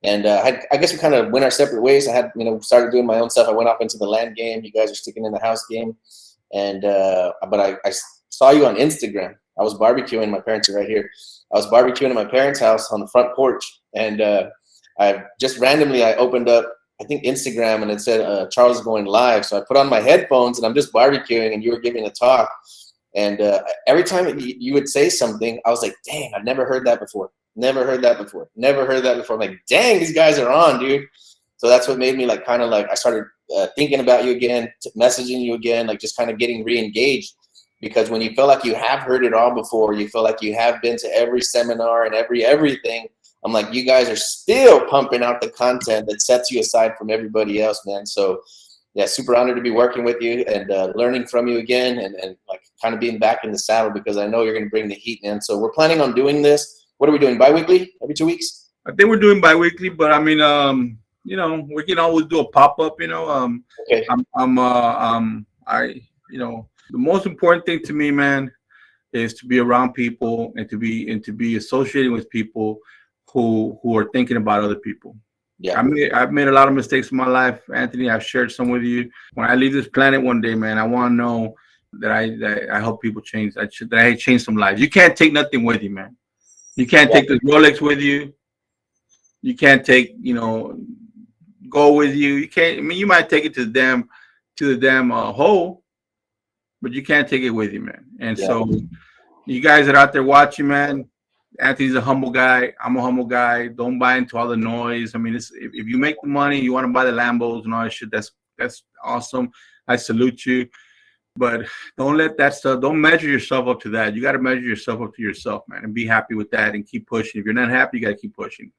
And I guess we kind of went our separate ways. I had, started doing my own stuff. I went off into the land game. You guys are sticking in the house game. And but I saw you on Instagram. I was barbecuing. My parents are right here. I was barbecuing at my parents' house on the front porch. And I just randomly, I opened up, I think, Instagram, and it said Charles is going live. So I put on my headphones, and I'm just barbecuing, and you were giving a talk. And every time you would say something, I was like, dang, I've never heard that before. Never heard that before. Never heard that before. I'm like, dang, these guys are on, dude. So that's what made me I started thinking about you again, messaging you again, like just kind of getting re-engaged. Because when you feel like you have heard it all before, you feel like you have been to every seminar and everything, I'm like, you guys are still pumping out the content that sets you aside from everybody else, man. So yeah, super honored to be working with you and learning from you again, and like kind of being back in the saddle, because I know you're going to bring the heat, man. So we're planning on doing this. What are we doing? Bi-weekly? Every 2 weeks? I think we're doing bi-weekly, but I mean, we can always do a pop-up, Okay. The most important thing to me, man, is to be around people and to be associating with people who are thinking about other people. Yeah. I've made a lot of mistakes in my life, Anthony. I've shared some with you. When I leave this planet one day, man, I want to know that I help people change. That I change some lives. You can't take nothing with you, man. You can't take the Rolex with you. You can't take, gold with you. You can't. I mean, you might take it to the damn hole, but you can't take it with you, man. And so, you guys that are out there watching, man, Anthony's a humble guy. I'm a humble guy. Don't buy into all the noise. I mean, if you make the money, you want to buy the Lambos and all that shit. That's awesome. I salute you. But don't let that stuff, don't measure yourself up to that. You got to measure yourself up to yourself, man, and be happy with that and keep pushing. If you're not happy, you got to keep pushing.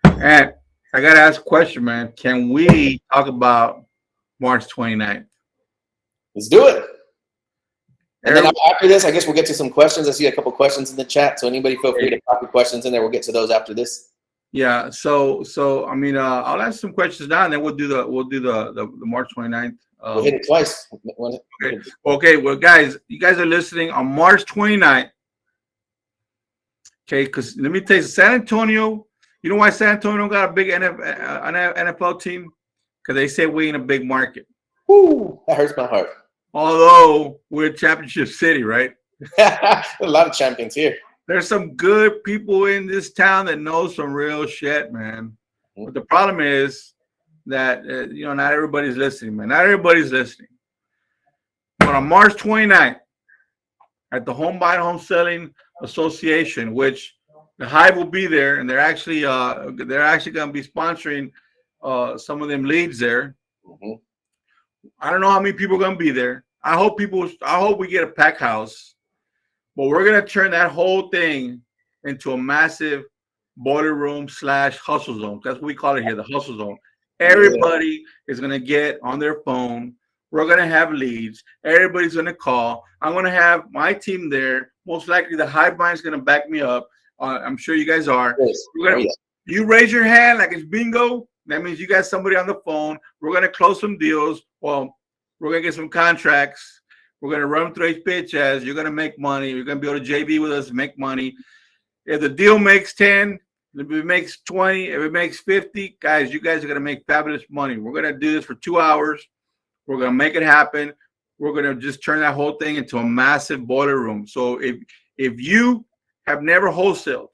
And I got to ask a question, man. Can we talk about March 29th? Let's do it. And then after this, I guess we'll get to some questions. I see a couple questions in the chat. So anybody feel free to pop your questions in there. We'll get to those after this. Yeah. So I mean, I'll ask some questions now, and then we'll do the March 29th. We'll hit it twice. Okay. Well, guys, you guys are listening on March 29th. Okay, because let me tell you, San Antonio. You know why San Antonio got a big NFL team? Because they say we in a big market. Woo, that hurts my heart. Although we're a championship city, right? A lot of champions here. There's some good people in this town that know some real shit, man. But the problem is that, not everybody's listening, man. Not everybody's listening. But on March 29th, at the Home Buying Home Selling Association, which the Hive will be there, and they're actually going to be sponsoring some of them leads there. Mm-hmm. I don't know how many people are going to be there. I hope we get a pack house, but we're going to turn that whole thing into a massive boiler room / hustle zone. That's what we call it here, the hustle zone. Everybody is going to get on their phone. We're going to have leads. Everybody's going to call. I'm going to have my team there. Most likely the Hive Mind is going to back me up. I'm sure you guys are. Yes. You raise your hand like it's bingo. That means you got somebody on the phone. We're going to close some deals. Well, we're going to get some contracts. We're going to run them through HBHS. You're going to make money. You're going to be able to JV with us, make money. If the deal makes 10, if it makes 20, if it makes 50, guys, you guys are going to make fabulous money. We're going to do this for 2 hours. We're gonna make it happen. We're gonna just turn that whole thing into a massive boiler room. So if you have never wholesaled,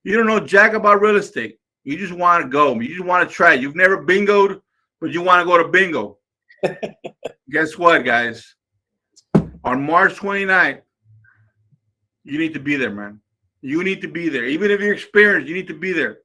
you don't know jack about real estate. You just want to go. You just want to try. You've never bingoed, but you want to go to bingo. Guess what, guys? On March 29th, you need to be there, man. You need to be there. Even if you're experienced, you need to be there.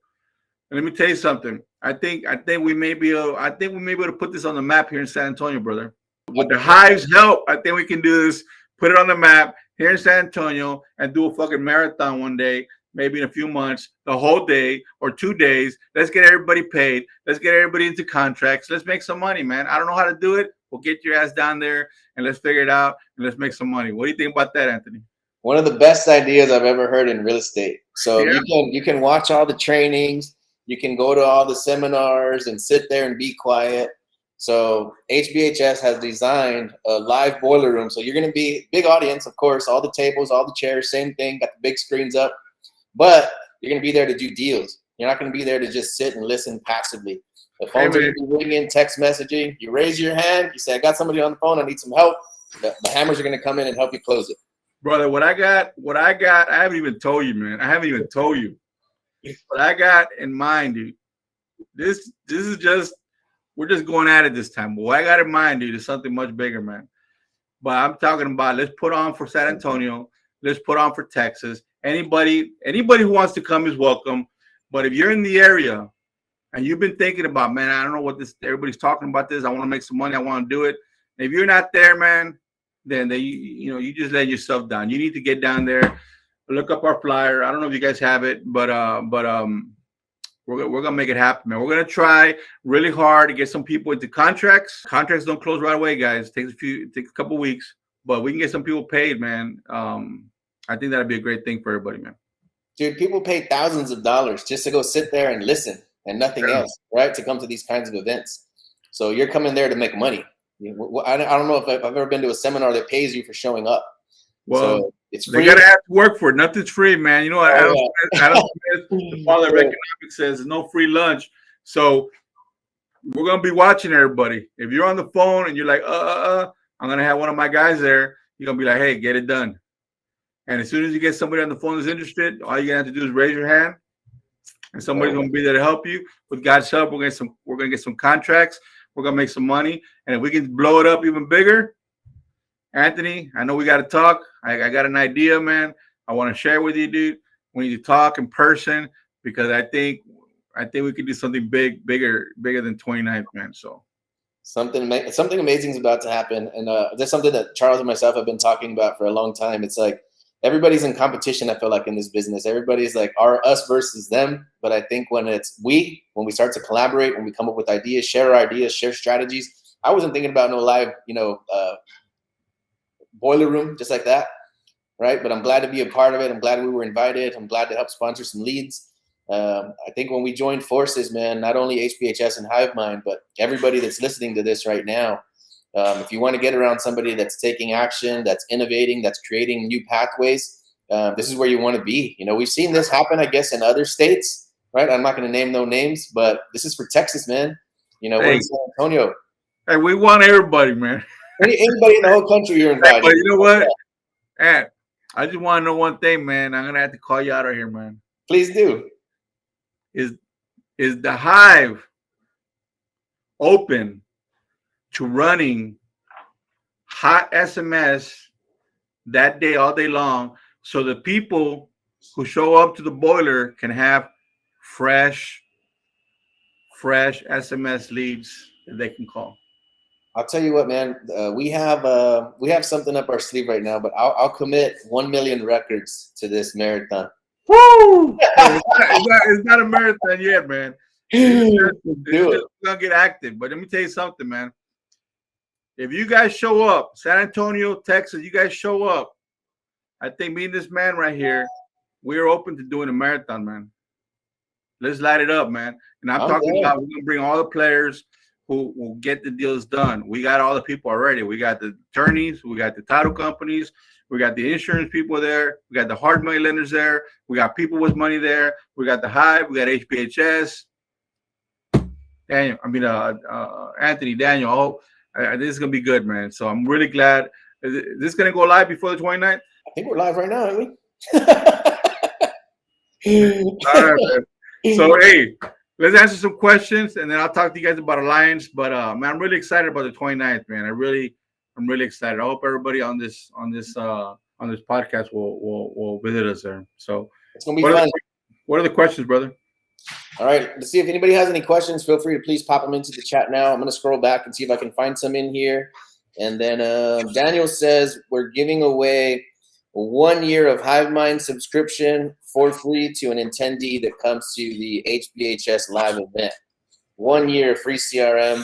And let me tell you something. I think we may be able to put this on the map here in San Antonio, brother. With the Hive's help, I think we can do this. Put it on the map here in San Antonio and do a fucking marathon one day, maybe in a few months, the whole day or 2 days. Let's get everybody paid. Let's get everybody into contracts. Let's make some money, man. I don't know how to do it. We'll get your ass down there and let's figure it out and let's make some money. What do you think about that, Anthony? One of the best ideas I've ever heard in real estate. So yeah. you can watch all the trainings. You can go to all the seminars and sit there and be quiet. So HBHS has designed a live boiler room. So you're going to be big audience, of course, all the tables, all the chairs, same thing, got the big screens up. But you're going to be there to do deals. You're not going to be there to just sit and listen passively. The phone's going to be ringing, text messaging. You raise your hand. You say, I got somebody on the phone. I need some help. The hammers are going to come in and help you close it. Brother, what I got, I haven't even told you, man. I haven't even told you. What I got in mind, dude. This is just, we're just going at it this time. But what I got in mind, dude, is something much bigger, man. But I'm talking about, let's put on for San Antonio. Let's put on for Texas. Anybody who wants to come is welcome. But if you're in the area and you've been thinking about, man, I don't know what this, everybody's talking about this. I want to make some money. I want to do it. And if you're not there, man, then you just let yourself down. You need to get down there. Look up our flyer. I don't know if you guys have it, but we're gonna make it happen, man. We're gonna try really hard to get some people into contracts. Contracts don't close right away, guys. It takes a couple weeks, but we can get some people paid, man. I think that'd be a great thing for everybody, man. Dude, people pay thousands of dollars just to go sit there and listen and nothing else, right? To come to these kinds of events. So you're coming there to make money. I don't know if I've ever been to a seminar that pays you for showing up. Well, so it's free. They gotta have to work for it. Nothing's free, man. You know, Adam Smith, the father of economics, says there's no free lunch. So we're gonna be watching everybody. If you're on the phone and you're like, I'm gonna have one of my guys there, you're gonna be like, hey, get it done. And as soon as you get somebody on the phone that's interested, all you're gonna have to do is raise your hand, and somebody's gonna be there to help you. With God's help, we're gonna get some contracts. We're gonna make some money, and if we can blow it up even bigger, Anthony, I know we got to talk. I got an idea, man. I want to share with you, dude. We need to talk in person because I think we could do something bigger than 29th, man. So something amazing is about to happen, and there's something that Charles and myself have been talking about for a long time. It's like everybody's in competition. I feel like in this business, everybody's like us versus them. But I think when we start to collaborate, when we come up with ideas, share strategies. I wasn't thinking about no live, boiler room just like that, right? But I'm glad to be a part of it. I'm glad we were invited. I'm glad to help sponsor some leads. I think when we join forces, man, not only HBHS and Hivemind, but everybody that's listening to this right now, if you want to get around somebody that's taking action, that's innovating, that's creating new pathways, this is where you want to be. We've seen this happen, I guess, in other states, right? I'm not going to name no names, but this is for Texas, man. We're in San Antonio. Hey, we want everybody, man. Anybody in the whole country you're invited. But you know what? Man, I just want to know one thing, man. I'm gonna have to call you out of here, man. Please do. Is the Hive open to running hot SMS that day, all day long, so the people who show up to the boiler can have fresh SMS leads that they can call? I'll tell you what, man. We have something up our sleeve right now, but I'll commit 1 million records to this marathon. Woo! It's not a marathon yet, man. It's gonna get active. But let me tell you something, man. If you guys show up, San Antonio, Texas, you guys show up. I think me and this man right here, we're open to doing a marathon, man. Let's light it up, man. And I'm talking about we're gonna bring all the players who will get the deals done. We got all the people already. We got the attorneys, we got the title companies, we got the insurance people there, we got the hard money lenders there, we got people with money there, we got the Hive, we got HBHS. Anthony, Daniel, This is gonna be good, man. So I'm really glad. Is this gonna go live before the 29th? I think we're live right now, aren't we? All right, man. So hey, let's answer some questions, and then I'll talk to you guys about Alliance. But man, I'm really excited about the 29th, man. I'm really excited. I hope everybody on this podcast will visit us there. So it's gonna be fun. What are the questions, brother? All right, let's see if anybody has any questions. Feel free to please pop them into the chat now. I'm gonna scroll back and see if I can find some in here. And then Daniel says we're giving away 1 year of HiveMind subscription for free to an attendee that comes to the HBHS live event. 1 year free CRM,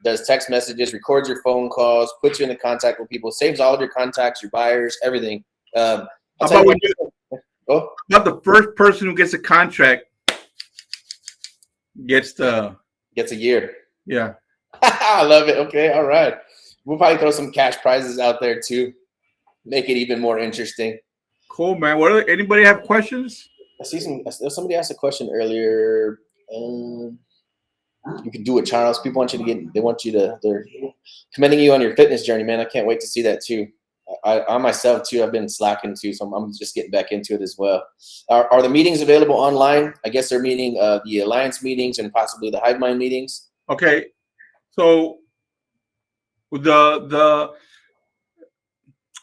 does text messages, records your phone calls, puts you in the contact with people, saves all of your contacts, your buyers, everything. How about the first person who gets a contract gets a year? Yeah. I love it. Okay, all right. We'll probably throw some cash prizes out there too. Make it even more interesting. Cool, man. Anybody have questions? I see somebody asked a question earlier. You can do it, Charles. People want you to they're commending you on your fitness journey, man. I can't wait to see that too. I myself too, I've been slacking too, so I'm just getting back into it as well. Are the meetings available online? I guess they're meeting the Alliance meetings and possibly the HiveMind meetings. Okay. So the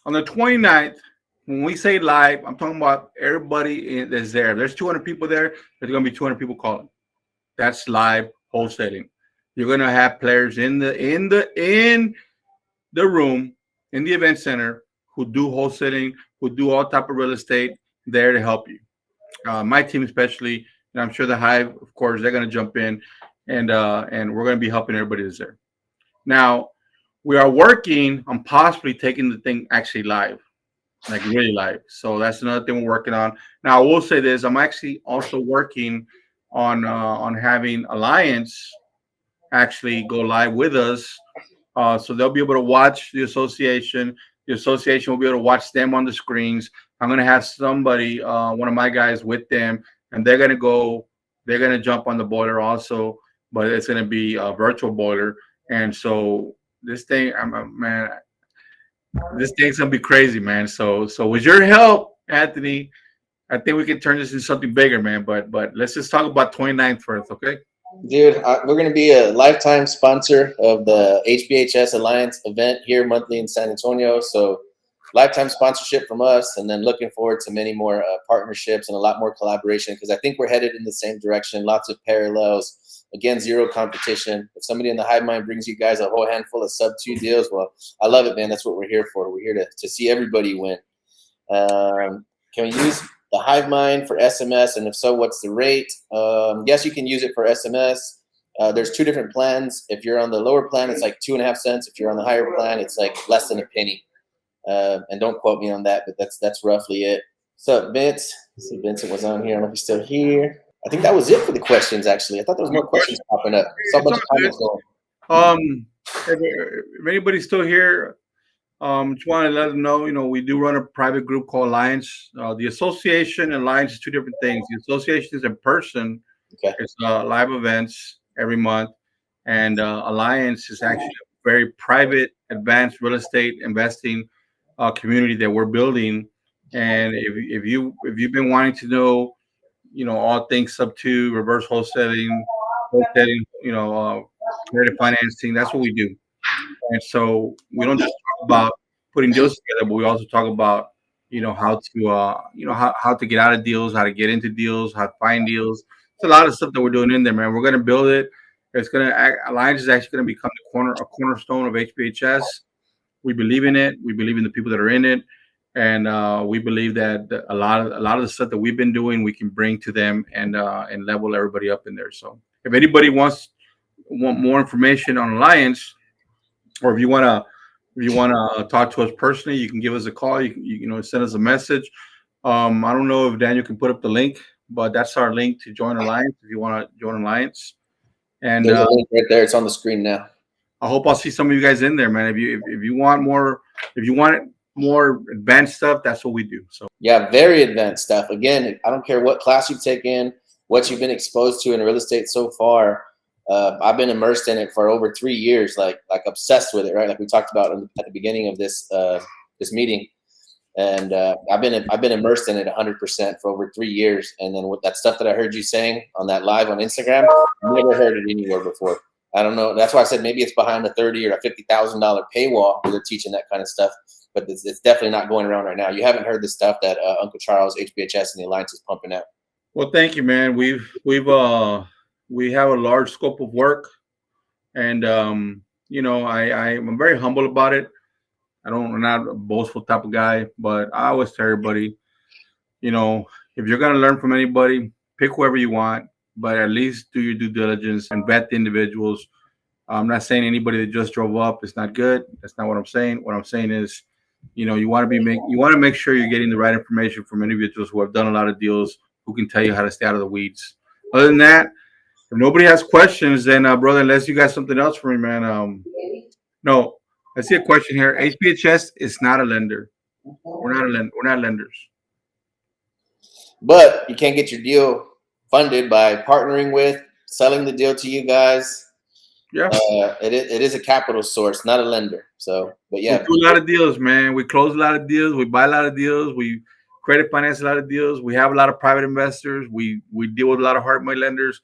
on the 29th, when we say live, I'm talking about everybody that's there. There's 200 people there. There's going to be 200 people calling. That's live wholesaling. You're going to have players in the room, in the event center, who do wholesaling, who do all type of real estate, there to help you. My team especially, and I'm sure the Hive, of course, they're going to jump in, and we're going to be helping everybody that's there. Now, we are working on possibly taking the thing actually live, like really live. So that's another thing we're working on. Now, I will say this: I'm actually also working on having Alliance actually go live with us, so they'll be able to watch the association. The association will be able to watch them on the screens. I'm going to have somebody, one of my guys, with them, and they're going to jump on the boiler also, but it's going to be a virtual boiler, and so. This thing, man, this thing's gonna be crazy, man. So with your help, Anthony, I think we can turn this into something bigger, man. But let's just talk about 29th first, okay? Dude, we're gonna be a lifetime sponsor of the HBHS Alliance event here monthly in San Antonio. So lifetime sponsorship from us, and then looking forward to many more partnerships and a lot more collaboration, because I think we're headed in the same direction. Lots of parallels. Again, zero competition. If somebody in the HiveMind brings you guys a whole handful of sub-2 deals, well, I love it, man. That's what we're here for. We're here to see everybody win. Can we use the HiveMind for SMS? And if so, what's the rate? Yes, you can use it for SMS. There's 2 different plans. If you're on the lower plan, it's like 2.5 cents. If you're on the higher plan, it's like less than a penny. And don't quote me on that, but that's roughly it. So Vince, let's see, Vincent was on here. I don't know if he's still here. I think that was it for the questions, actually. I thought there was more questions popping up. So much comments going. If anybody's still here, just want to let them know, we do run a private group called Alliance. The association and Alliance is 2 different things. The association is in person. Okay. It's live events every month. And Alliance is actually a very private, advanced real estate investing community that we're building. And if you've been wanting to know, all things sub-2, reverse wholesaling, credit financing, that's what we do. And so we don't just talk about putting deals together, but we also talk about, how to get out of deals, how to get into deals, how to find deals. It's a lot of stuff that we're doing in there, man. We're going to build it. Alliance is actually going to become a cornerstone of HBHS. We believe in it. We believe in the people that are in it. And we believe that a lot of the stuff that we've been doing, we can bring to them and level everybody up in there. So if anybody want more information on Alliance, or if you want to talk to us personally, you can give us a call. You can send us a message. I don't know if Daniel can put up the link, but that's our link to join Alliance if you want to join Alliance. And there's a link right there. It's on the screen now. I hope I'll see some of you guys in there, man. If you want more advanced stuff, that's what we do. So yeah, very advanced stuff. Again, I don't care what class you've taken, what you've been exposed to in real estate so far. I've been immersed in it for over 3 years, like obsessed with it, right? Like we talked about at the beginning of this meeting. And I've been immersed in it 100% for over 3 years. And then with that stuff that I heard you saying on that live on Instagram, never heard it anywhere before. I don't know. That's why I said maybe it's behind a $30,000 or a $50,000 paywall where they're teaching that kind of stuff. But it's definitely not going around right now. You haven't heard the stuff that Uncle Charles, HBHS, and the Alliance is pumping out. Well, thank you, man. We have a large scope of work, and I'm very humble about it. I'm not a boastful type of guy, but I always tell everybody, if you're gonna learn from anybody, pick whoever you want, but at least do your due diligence and vet the individuals. I'm not saying anybody that just drove up is not good. That's not what I'm saying. What I'm saying is, you want to make sure you're getting the right information from individuals who have done a lot of deals, who can tell you how to stay out of the weeds. Other than that, if nobody has questions, then brother, unless you got something else for me, man. No, I see a question here. HBHS is not a lender. We're not lenders. But you can't get your deal funded by partnering with, selling the deal to you guys. Yeah, it is a capital source, not a lender. So, but yeah, we do a lot of deals, man. We close a lot of deals. We buy a lot of deals. We credit finance a lot of deals. We have a lot of private investors. We deal with a lot of hard money lenders.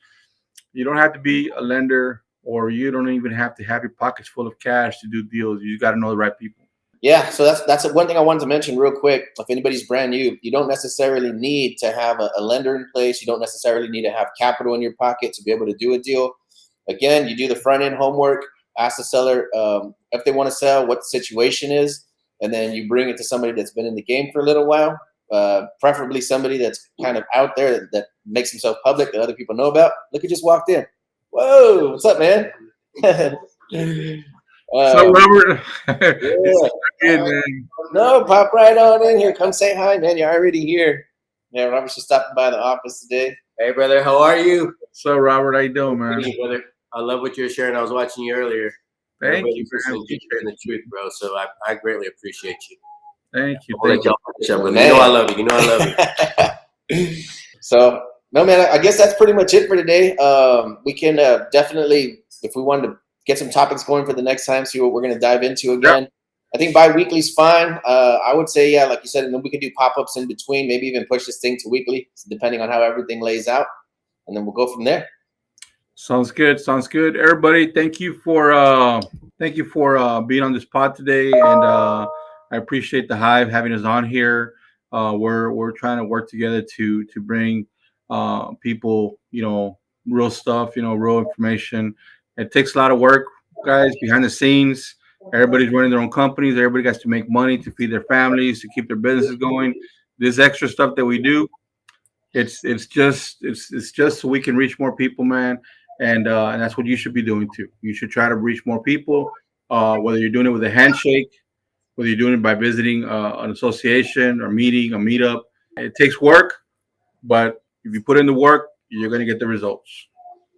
You don't have to be a lender, or you don't even have to have your pockets full of cash to do deals. You got to know the right people. Yeah, so that's one thing I wanted to mention real quick. If anybody's brand new, you don't necessarily need to have a lender in place. You don't necessarily need to have capital in your pocket to be able to do a deal. Again, you do the front end homework, ask the seller if they want to sell, what the situation is, and then you bring it to somebody that's been in the game for a little while, preferably somebody that's kind of out there that makes himself public that other people know about. Look, who just walked in. Whoa, what's up, man? So Robert, yeah. No, pop right on in here. Come say hi, man. You're already here. Yeah, Robert's just stopping by the office today. Hey, brother, how are you? So Robert, how you doing, man? Hey, brother. I love what you're sharing. I was watching you earlier. Thank you, sharing the truth, bro. So I greatly appreciate you. Thank you. Thank you. You know I love you. You know I love you. So, no, man, I guess that's pretty much it for today. We can definitely, if we wanted to get some topics going for the next time, see what we're going to dive into again. Yep. I think bi-weekly is fine. I would say, yeah, like you said, and then we could do pop-ups in between, maybe even push this thing to weekly, depending on how everything lays out. And then we'll go from there. Sounds good. Sounds good. Everybody, thank you for being on this pod today. And I appreciate the Hive having us on here. We're trying to work together to bring people, real stuff, real information. It takes a lot of work, guys, behind the scenes. Everybody's running their own companies. Everybody has to make money to feed their families, to keep their businesses going. This extra stuff that we do, it's just so we can reach more people, man. And that's what you should be doing too. You should try to reach more people, whether you're doing it with a handshake, whether you're doing it by visiting an association or meeting, a meetup. It takes work, but if you put in the work, you're going to get the results.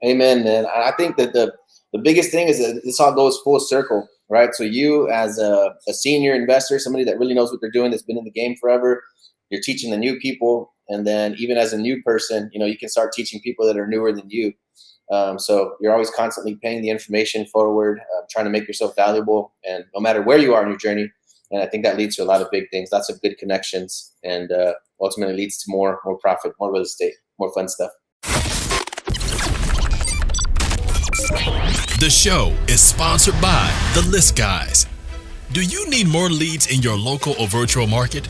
Amen, man. I think that the biggest thing is that this all goes full circle, right? So you as a senior investor, somebody that really knows what they're doing, that's been in the game forever, you're teaching the new people. And then even as a new person, you can start teaching people that are newer than you. So you're always constantly paying the information forward, trying to make yourself valuable, and no matter where you are in your journey. And I think that leads to a lot of big things, lots of good connections, and ultimately leads to more profit, more real estate, more fun stuff. The show is sponsored by The List Guys. Do you need more leads in your local or virtual market?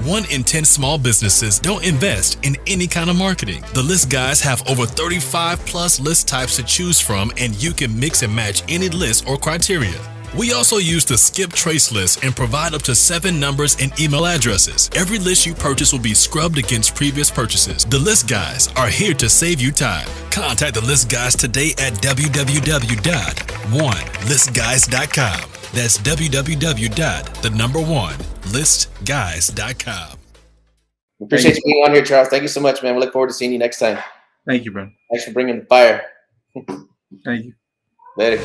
1 in 10 small businesses don't invest in any kind of marketing. The List Guys have over 35 plus list types to choose from, and you can mix and match any list or criteria. We also use the skip trace list and provide up to 7 numbers and email addresses. Every list you purchase will be scrubbed against previous purchases. The List Guys are here to save you time. Contact the List Guys today at www.1listguys.com. That's www.1listguys.com. Appreciate you being on here, Charles. Thank you so much, man. We look forward to seeing you next time. Thank you, bro. Thanks for bringing the fire. Thank you. Later.